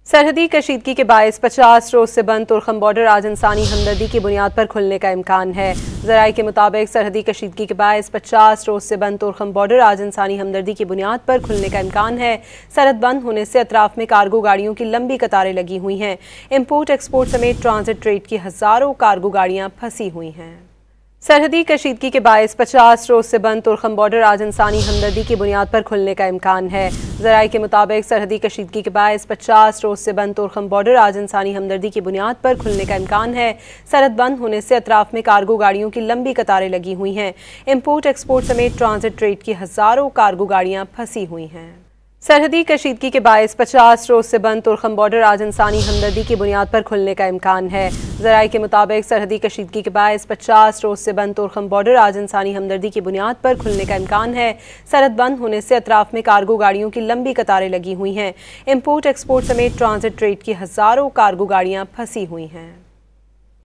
सरहदी कशीदगी के बायस 50 रोज से बंद तुर्खम बॉर्डर आज इंसानी हमदर्दी की बुनियाद पर खुलने का इम्कान है। ज़राए के मुताबिक सरहदी कशीदगी के बायस 50 रोज से बंद तुर्खम बॉर्डर आज इंसानी हमदर्दी की बुनियाद पर खुलने का इम्कान है। सरहद बंद होने से अतराफ में कार्गो गाड़ियों की लंबी कतारें लगी हुई हैं। इम्पोर्ट एक्सपोर्ट समेत ट्रांजिट ट्रेड की हज़ारों कार्गो गाड़ियाँ फंसी हुई हैं। सरहदी कशीदगी के बायस 50 रोज से बंद तुर्खम बॉर्डर आज इंसानी हमदर्दी की बुनियाद पर खुलने का इम्कान है। ज़राए के मुताबिक सरहदी कशीदगी के बायस 50 रोज से बंद तुर्खम बॉर्डर आज इंसानी हमदर्दी की बुनियाद पर खुलने का इम्कान है। सरहद बंद होने से अतराफ में कार्गो गाड़ियों की लंबी कतारें लगी हुई हैं। इम्पोर्ट एक्सपोर्ट समेत ट्रांजिट ट्रेड की हज़ारों कार्गो गाड़ियाँ फंसी हुई हैं। सरहदी कशीदगी के बायस 50 रोज से बंद तुर्खम बॉर्डर आज इंसानी हमदर्दी की बुनियाद पर खुलने का इम्कान है। ज़राए के मुताबिक सरहदी कशीदगी के बायस 50 रोज से बंद तुर्खम बॉर्डर आज इंसानी हमदर्दी की बुनियाद पर खुलने का इम्कान है। सरहद बंद होने से अतराफ में कार्गो गाड़ियों की लंबी कतारें लगी हुई हैं। इम्पोर्ट एक्सपोर्ट समेत ट्रांजिट ट्रेड की हज़ारों कार्गो गाड़ियाँ फंसी हुई हैं।